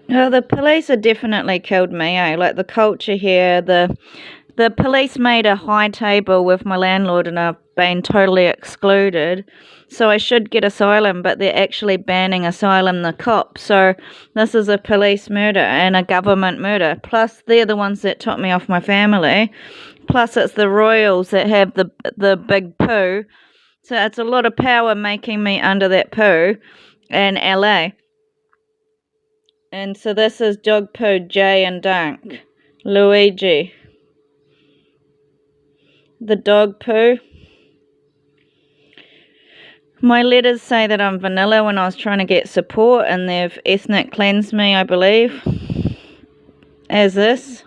Well, the police have definitely killed me, eh? Like the culture here, the police made a high table with my landlord and I've been totally excluded. So I should get asylum, but they're actually banning asylum, the cops. So this is a police murder and a government murder. Plus, they're the ones that took me off my family. Plus, it's the royals that have the big poo. So it's a lot of power making me under that poo in LA. And so this is Dog Poo, Jay and Dunk. Luigi. The dog poo. My letters say that I'm vanilla when I was trying to get support, and they've ethnic cleansed me, I believe, as this.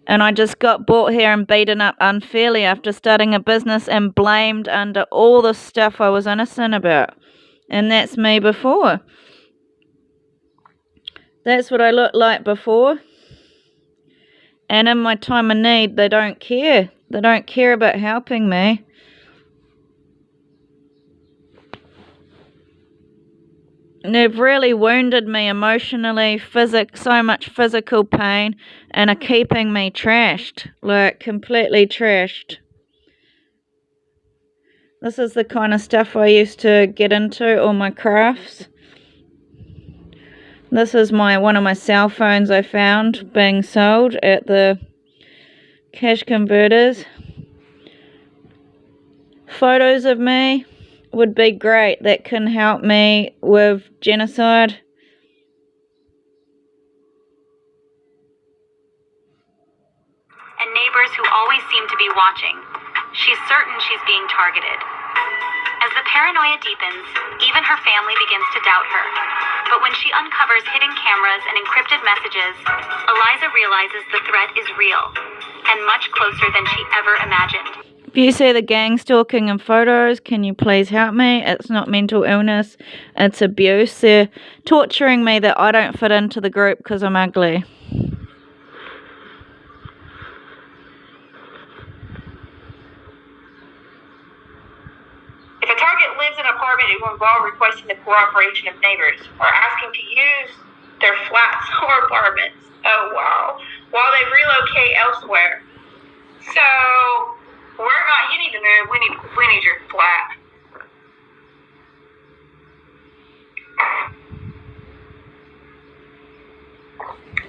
And I just got brought here and beaten up unfairly after starting a business and blamed under all the stuff I was innocent about. And that's me before. That's what I looked like before. And in my time of need, they don't care. They don't care about helping me. And they've really wounded me emotionally, so much physical pain, and are keeping me trashed, like completely trashed. This is the kind of stuff I used to get into, all my crafts. This is one of my cell phones I found being sold at the cash converters. Photos of me would be great. That can help me with genocide. And neighbors who always seem to be watching. She's certain she's being targeted. As the paranoia deepens, even her family begins to doubt her. But when she uncovers hidden cameras and encrypted messages, Eliza realizes the threat is real, and much closer than she ever imagined. If you see the gang stalking in photos, can you please help me? It's not mental illness, it's abuse. They're torturing me that I don't fit into the group because I'm ugly. If a target lives in an apartment, it will involve requesting the cooperation of neighbors or asking to use their flats or apartments. Oh, wow. While they relocate elsewhere. So, you need to move. We need your flat.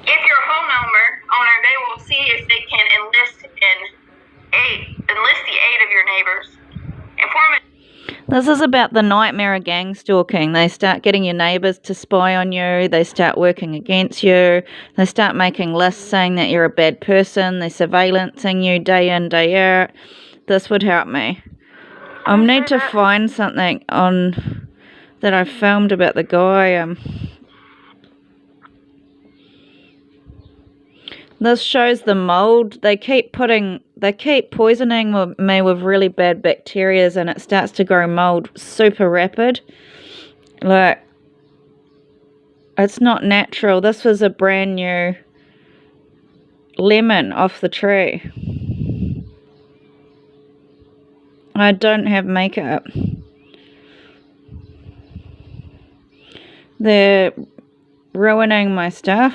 If you're a homeowner, they will see if they can enlist the aid of your neighbors. This is about the nightmare of gang stalking. They start getting your neighbours to spy on you. They start working against you. They start making lists saying that you're a bad person. They're surveillancing you day in, day out. This would help me. I need to find something that I filmed about the guy. This shows the mold. They keep poisoning me with really bad bacteria, and it starts to grow mold super rapid. Like, it's not natural. This was a brand new lemon off the tree. I don't have makeup. They're ruining my stuff.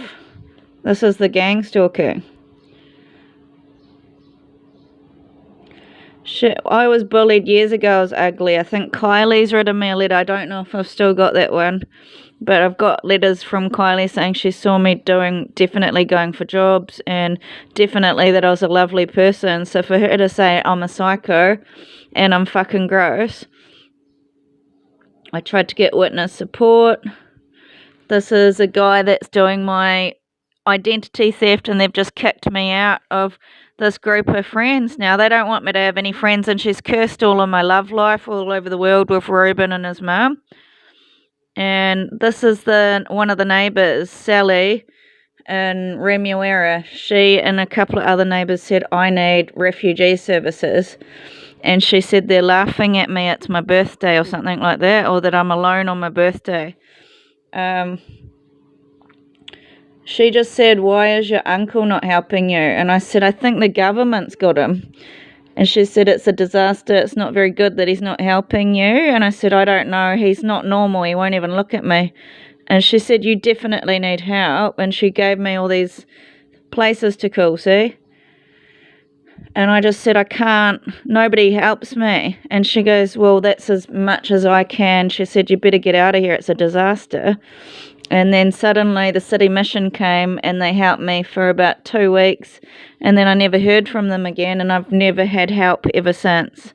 This is the gang stalking. Shit, I was bullied years ago. I was ugly. I think Kylie's written me a letter. I don't know if I've still got that one. But I've got letters from Kylie saying she saw me definitely going for jobs, and definitely that I was a lovely person. So for her to say I'm a psycho and I'm fucking gross. I tried to get witness support. This is a guy that's doing my identity theft, and they've just kicked me out of this group of friends. Now they don't want me to have any friends, and she's cursed all of my love life all over the world with Ruben and his mum. And this is one of the neighbours, Sally in Remuera. She and a couple of other neighbours said I need refugee services, and she said they're laughing at me, it's my birthday or something like that, or that I'm alone on my birthday. She just said, why is your uncle not helping you? And I said, I think the government's got him. And she said, it's a disaster. It's not very good that he's not helping you. And I said, I don't know. He's not normal. He won't even look at me. And she said, you definitely need help. And she gave me all these places to call, see? And I just said, I can't, nobody helps me. And she goes, well, that's as much as I can. She said, you better get out of here, it's a disaster. And then suddenly the city mission came and they helped me for about 2 weeks. And then I never heard from them again, and I've never had help ever since.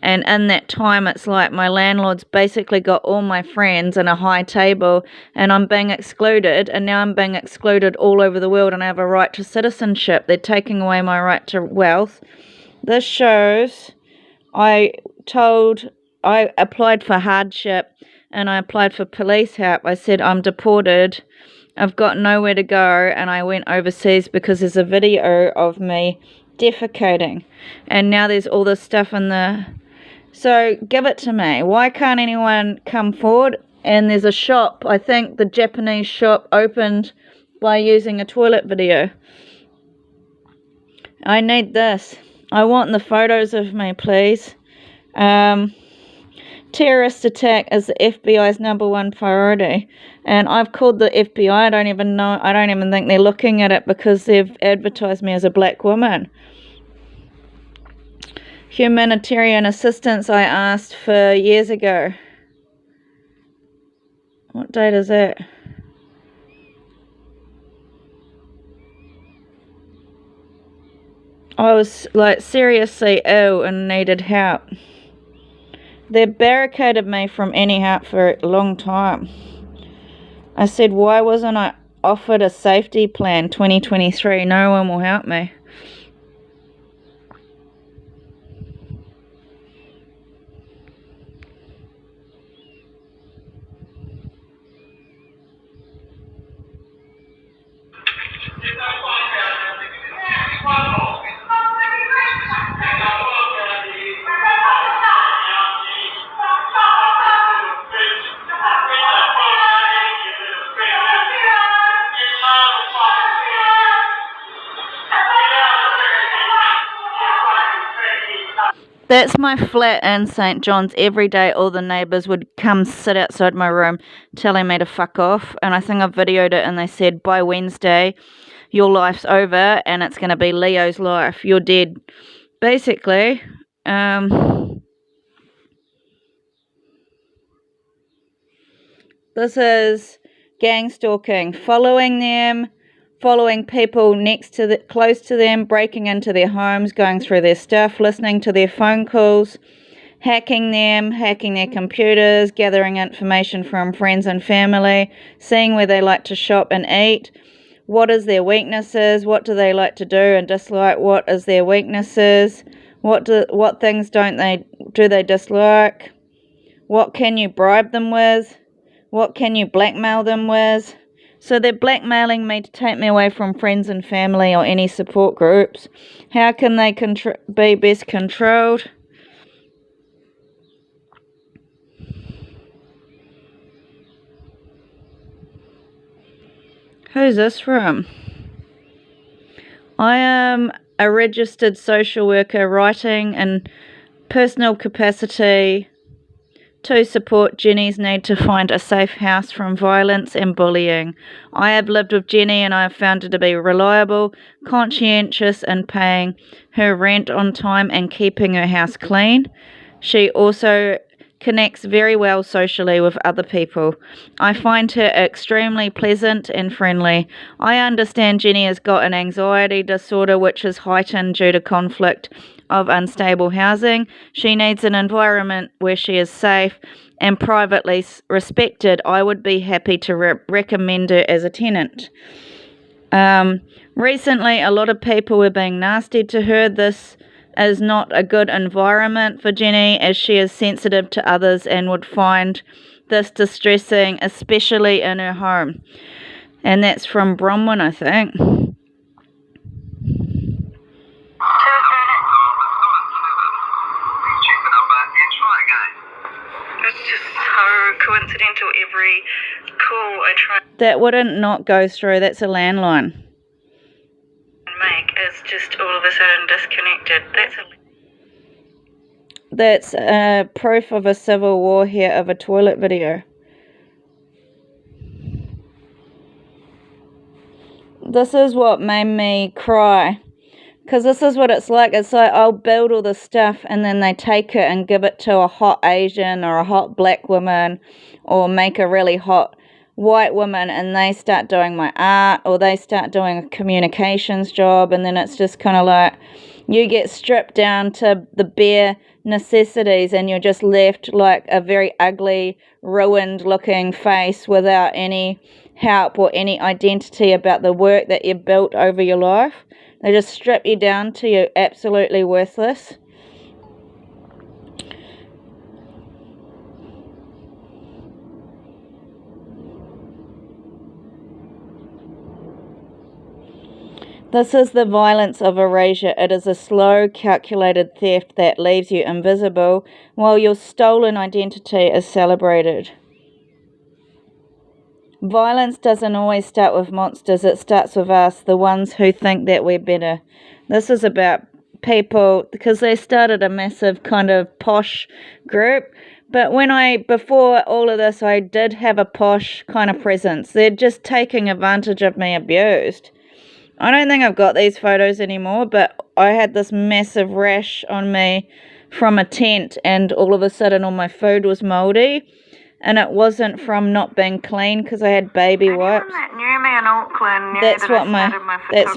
And in that time, it's like my landlord's basically got all my friends in a high table, and I'm being excluded, and now I'm being excluded all over the world, and I have a right to citizenship. They're taking away my right to wealth. This shows I applied for hardship, and I applied for police help. I said, I'm deported. I've got nowhere to go, and I went overseas because there's a video of me defecating. And now there's all this stuff in the... So give it to me. Why can't anyone come forward? And there's a shop, I think the Japanese shop opened by using a toilet video. I need this. I want the photos of me, please. Terrorist attack is the FBI's #1 priority. And I've called the FBI. I don't even think they're looking at it because they've advertised me as a black woman. Humanitarian assistance I asked for years ago. What date is that? I was like seriously ill and needed help. They barricaded me from any help for a long time. I said, why wasn't I offered a safety plan 2023? No one will help me. That's my flat in St. John's. Every day all the neighbours would come sit outside my room telling me to fuck off. And I think I videoed it and they said, by Wednesday, your life's over and it's going to be Leo's life. You're dead. Basically, this is gangstalking. Following people close to them, breaking into their homes, going through their stuff, listening to their phone calls, hacking their computers, gathering information from friends and family, seeing where they like to shop and eat, what is their weaknesses, what do they like to do and dislike, what is their weaknesses, what things do they dislike, what can you bribe them with, what can you blackmail them with. So they're blackmailing me to take me away from friends and family or any support groups. How can they be best controlled? Who's this from? I am a registered social worker writing in personal capacity to support Jenny's need to find a safe house from violence and bullying. I have lived with Jenny and I have found her to be reliable, conscientious in paying her rent on time and keeping her house clean. She also connects very well socially with other people. I find her extremely pleasant and friendly. I understand Jenny has got an anxiety disorder which is heightened due to conflict of unstable housing. She needs an environment where she is safe and privately respected. I would be happy to recommend her as a tenant. Recently, a lot of people were being nasty to her. This is not a good environment for Jenny as she is sensitive to others and would find this distressing, especially in her home. And that's from Bronwyn, I think. It's just so coincidental. Every call I try That wouldn't not go through. That's a landline. and make is just all of a sudden disconnected. That's proof of a civil war here of a toilet video. this is what made me cry. Because this is what it's like. It's like I'll build all this stuff and then they take it and give it to a hot Asian or a hot black woman or make a really hot white woman and they start doing my art or they start doing a communications job, and then it's just kind of like you get stripped down to the bare necessities and you're just left like a very ugly, ruined looking face without any help or any identity about the work that you've built over your life. They just strip you down to you're absolutely worthless. This is the violence of erasure. It is a slow, calculated theft that leaves you invisible while your stolen identity is celebrated. Violence doesn't always start with monsters. It starts with us, the ones who think that we're better. This is about people, because they started a massive kind of posh group. But before all of this, I did have a posh kind of presence. They're just taking advantage of me, abused. I don't think I've got these photos anymore, but I had this massive rash on me from a tent, and all of a sudden all my food was mouldy. And it wasn't from not being clean because I had baby wipes. That knew me in Auckland knew That's that what I started my that's